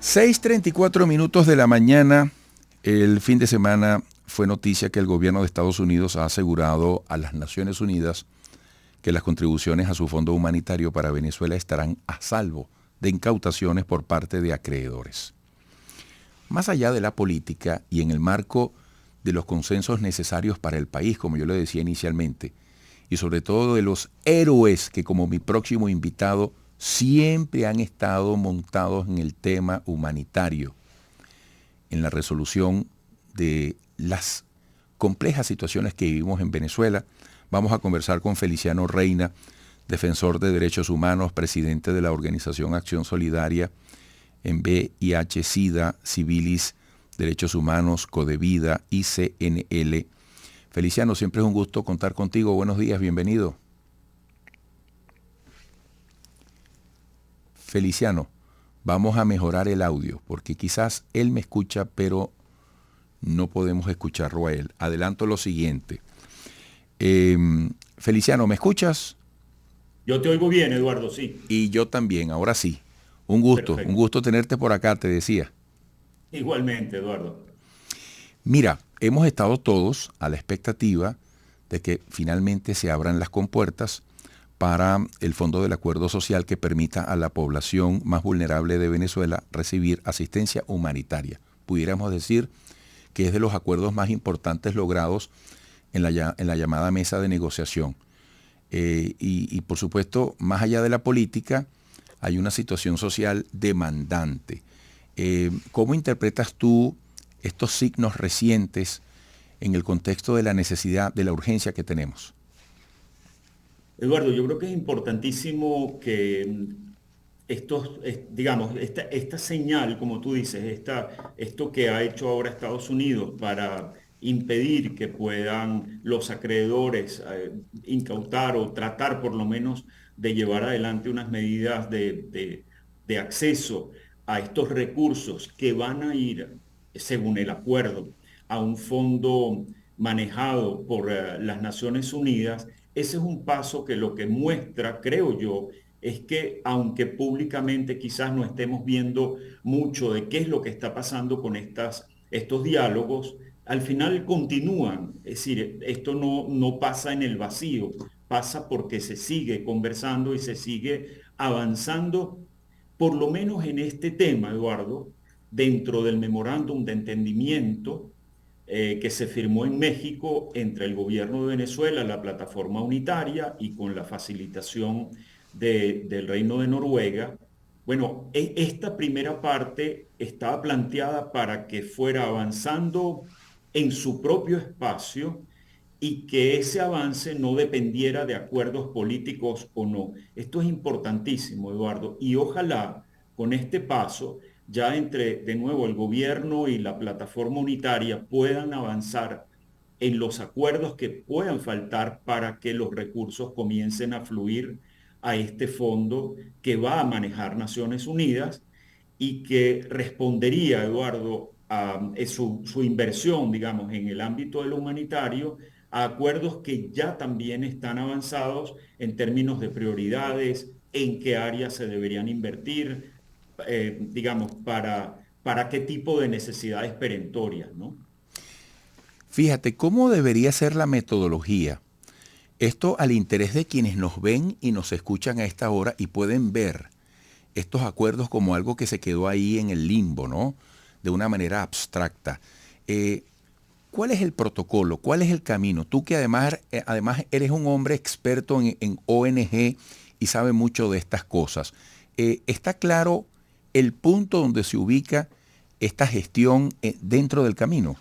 6:34 de la mañana. El fin de semana fue noticia que el gobierno de Estados Unidos ha asegurado a las Naciones Unidas que las contribuciones a su fondo humanitario para Venezuela estarán a salvo de incautaciones por parte de acreedores. Más allá de la política y en el marco de los consensos necesarios para el país, como yo le decía inicialmente, y sobre todo de los héroes que, como mi próximo invitado, siempre han estado montados en el tema humanitario, en la resolución de las complejas situaciones que vivimos en Venezuela. Vamos a conversar con Feliciano Reina, defensor de derechos humanos, presidente de la organización Acción Solidaria en VIH, SIDA, Civilis, Derechos Humanos, Codevida, ICNL. Feliciano, siempre es un gusto contar contigo. Buenos días, bienvenido. Feliciano, vamos a mejorar el audio, porque quizás él me escucha, pero no podemos escucharlo a él. Adelanto lo siguiente. Feliciano, ¿me escuchas? Yo te oigo bien, Eduardo, sí. Y yo también, ahora sí. Un Perfecto. gusto tenerte por acá, te decía. Igualmente, Eduardo. Mira, hemos estado todos a la expectativa de que finalmente se abran las compuertas para el Fondo del Acuerdo Social que permita a la población más vulnerable de Venezuela recibir asistencia humanitaria. Pudiéramos decir que es de los acuerdos más importantes logrados en la llamada mesa de negociación. Y por supuesto, más allá de la política, hay una situación social demandante. ¿Cómo interpretas tú estos signos recientes en el contexto de la necesidad, de la urgencia que tenemos? Eduardo, yo creo que es importantísimo que digamos, esta señal, como tú dices, esto que ha hecho ahora Estados Unidos para impedir que puedan los acreedores incautar o tratar por lo menos de llevar adelante unas medidas de acceso a estos recursos que van a ir, según el acuerdo, a un fondo manejado por las Naciones Unidas. Ese es un paso que lo que muestra, creo yo, es que aunque públicamente quizás no estemos viendo mucho de qué es lo que está pasando con estos diálogos, al final continúan. Es decir, esto no pasa en el vacío, pasa porque se sigue conversando y se sigue avanzando, por lo menos en este tema, Eduardo, dentro del memorándum de entendimiento que se firmó en México entre el gobierno de Venezuela, la plataforma unitaria y con la facilitación del Reino de Noruega. Bueno, esta primera parte estaba planteada para que fuera avanzando en su propio espacio y que ese avance no dependiera de acuerdos políticos o no. Esto es importantísimo, Eduardo, y ojalá con este paso ya entre, de nuevo, el gobierno y la plataforma unitaria puedan avanzar en los acuerdos que puedan faltar para que los recursos comiencen a fluir a este fondo que va a manejar Naciones Unidas y que respondería, Eduardo, a su inversión, digamos, en el ámbito de lo humanitario, a acuerdos que ya también están avanzados en términos de prioridades, en qué áreas se deberían invertir, digamos, para qué tipo de necesidades perentorias, ¿no? Fíjate, ¿cómo debería ser la metodología? Esto al interés de quienes nos ven y nos escuchan a esta hora y pueden ver estos acuerdos como algo que se quedó ahí en el limbo, ¿no? De una manera abstracta. Eh, ¿Cuál es el protocolo? ¿Cuál es el camino? Tú que además eres un hombre experto en ONG y sabe mucho de estas cosas. ¿Está claro el punto donde se ubica esta gestión dentro del camino?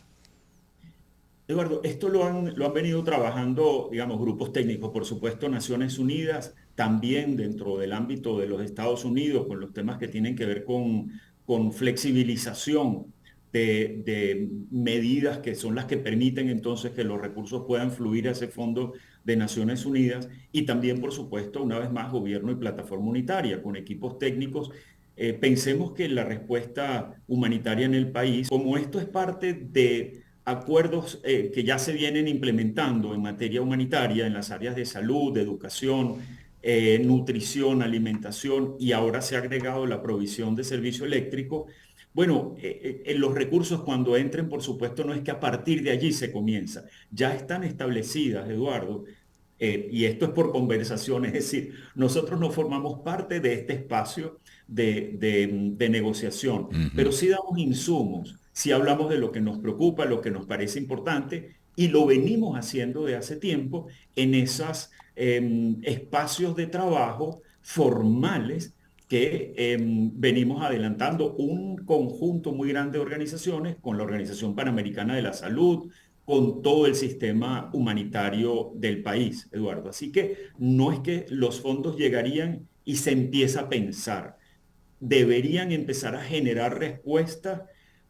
Eduardo, esto lo han venido trabajando, digamos, grupos técnicos, por supuesto, Naciones Unidas, también dentro del ámbito de los Estados Unidos, con los temas que tienen que ver con flexibilización de medidas que son las que permiten entonces que los recursos puedan fluir a ese fondo de Naciones Unidas y también, por supuesto, una vez más, gobierno y plataforma unitaria, con equipos técnicos. Pensemos que la respuesta humanitaria en el país, como esto es parte de acuerdos que ya se vienen implementando en materia humanitaria en las áreas de salud, de educación, nutrición, alimentación y ahora se ha agregado la provisión de servicio eléctrico, Bueno, en los recursos cuando entren, por supuesto, no es que a partir de allí se comienza. Ya están establecidas, Eduardo, y esto es por conversación, es decir, nosotros no formamos parte de este espacio de negociación, Ujú. pero sí damos insumos, sí hablamos de lo que nos preocupa, lo que nos parece importante, y lo venimos haciendo de hace tiempo en esos espacios de trabajo formales que venimos adelantando un conjunto muy grande de organizaciones con la Organización Panamericana de la Salud, con todo el sistema humanitario del país, Eduardo. Así que no es que los fondos llegarían y se empieza a pensar. Deberían empezar a generar respuestas,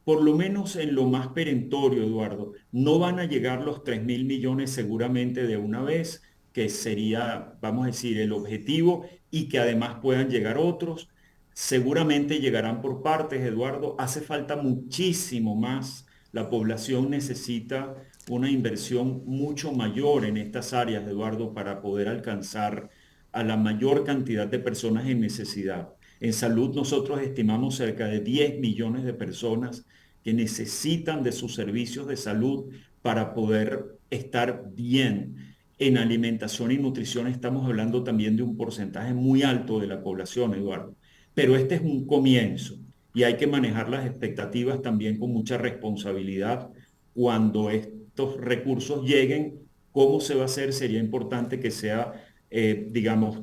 por lo menos en lo más perentorio, Eduardo. No van a llegar los 3.000 millones seguramente de una vez, que sería, vamos a decir, el objetivo, y que además puedan llegar otros. Seguramente llegarán por partes, Eduardo. Hace falta muchísimo más. La población necesita una inversión mucho mayor en estas áreas, Eduardo, para poder alcanzar a la mayor cantidad de personas en necesidad. En salud nosotros estimamos cerca de 10 millones de personas que necesitan de sus servicios de salud para poder estar bien. En alimentación y nutrición estamos hablando también de un porcentaje muy alto de la población, Eduardo. Pero este es un comienzo y hay que manejar las expectativas también con mucha responsabilidad cuando estos recursos lleguen. ¿Cómo se va a hacer? Sería importante que sea digamos,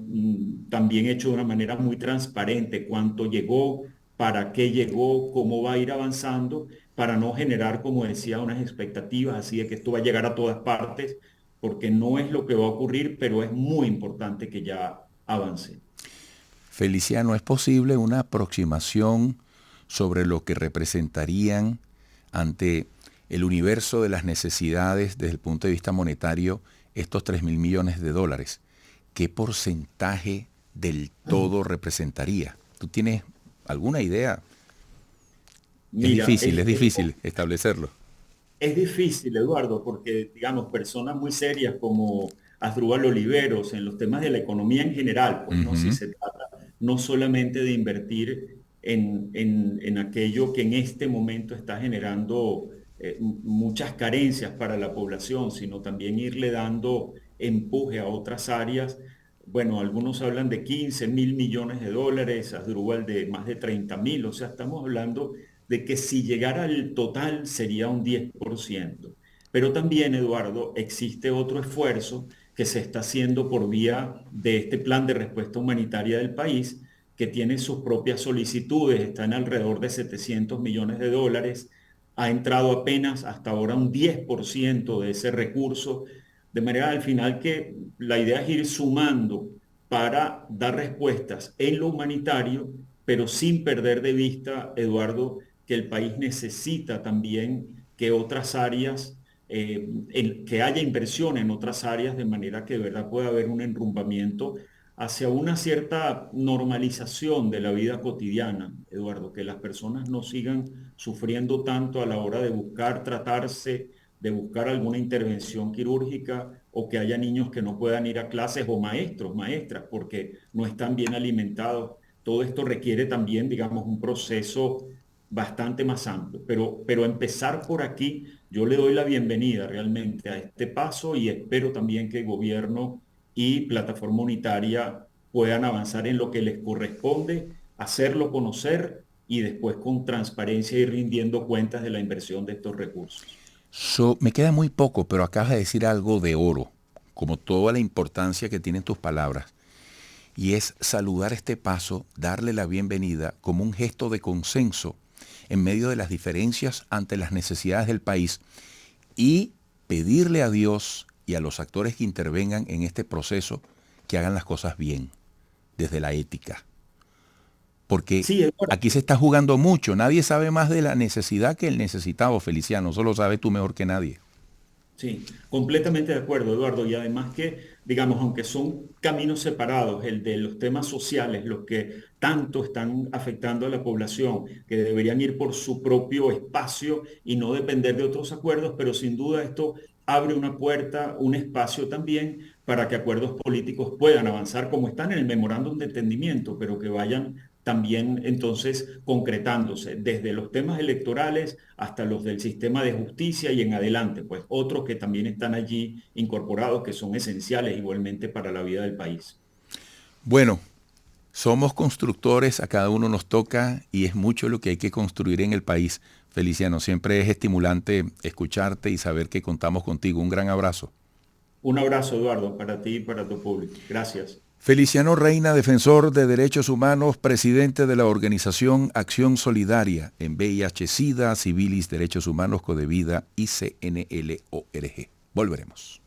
también hecho de una manera muy transparente, cuánto llegó, para qué llegó, cómo va a ir avanzando, para no generar, como decía, unas expectativas así de que esto va a llegar a todas partes, porque no es lo que va a ocurrir, pero es muy importante que ya avance. Feliciano, ¿es posible una aproximación sobre lo que representarían ante el universo de las necesidades desde el punto de vista monetario estos 3.000 millones de dólares? ¿Qué porcentaje del todo representaría? ¿Tú tienes alguna idea? Mira, Es difícil establecerlo. es difícil, Eduardo, porque, digamos, personas muy serias como Asdrúbal Oliveros en los temas de la economía en general, pues, ¿no? Si Ujú. se trata no solamente de invertir en aquello que en este momento está generando muchas carencias para la población, sino también irle dando empuje a otras áreas. Bueno, algunos hablan de 15.000 millones de dólares, Asdrúbal de más de 30.000, o sea, estamos hablando de que si llegara al total sería un 10%. Pero también, Eduardo, existe otro esfuerzo que se está haciendo por vía de este plan de respuesta humanitaria del país, que tiene sus propias solicitudes, está en alrededor de 700 millones de dólares, ha entrado apenas hasta ahora un 10% de ese recurso, de manera al final que la idea es ir sumando para dar respuestas en lo humanitario, pero sin perder de vista, Eduardo, que el país necesita también que otras áreas, que haya inversión en otras áreas, de manera que de verdad pueda haber un enrumbamiento hacia una cierta normalización de la vida cotidiana, Eduardo, que las personas no sigan sufriendo tanto a la hora de buscar tratarse, de buscar alguna intervención quirúrgica, o que haya niños que no puedan ir a clases, o maestros, maestras, porque no están bien alimentados. Todo esto requiere también, digamos, un proceso bastante más amplio. Pero empezar por aquí, yo le doy la bienvenida realmente a este paso, y espero también que el gobierno y plataforma unitaria puedan avanzar en lo que les corresponde, hacerlo conocer y después con transparencia ir rindiendo cuentas de la inversión de estos recursos. Me queda muy poco, pero acabas de decir algo de oro, como toda la importancia que tienen tus palabras. Y es saludar este paso, darle la bienvenida como un gesto de consenso en medio de las diferencias ante las necesidades del país y pedirle a Dios y a los actores que intervengan en este proceso que hagan las cosas bien, desde la ética. Porque Sí, Eduardo. aquí se está jugando mucho, nadie sabe más de la necesidad que el necesitado, Feliciano, eso lo sabes tú mejor que nadie. Sí, completamente de acuerdo, Eduardo. Y además que, digamos, aunque son caminos separados, el de los temas sociales, los que tanto están afectando a la población, que deberían ir por su propio espacio y no depender de otros acuerdos, pero sin duda esto abre una puerta, un espacio también para que acuerdos políticos puedan avanzar como están en el memorándum de entendimiento, pero que vayan también entonces concretándose desde los temas electorales hasta los del sistema de justicia y en adelante, pues otros que también están allí incorporados que son esenciales igualmente para la vida del país. Bueno, somos constructores, a cada uno nos toca y es mucho lo que hay que construir en el país. Feliciano, siempre es estimulante escucharte y saber que contamos contigo. Un gran abrazo. Un abrazo, Eduardo, para ti y para tu público. Gracias. Feliciano Reina, defensor de derechos humanos, presidente de la organización Acción Solidaria en VIH, SIDA, Civilis, Derechos Humanos, Codevida y CNLORG. Volveremos.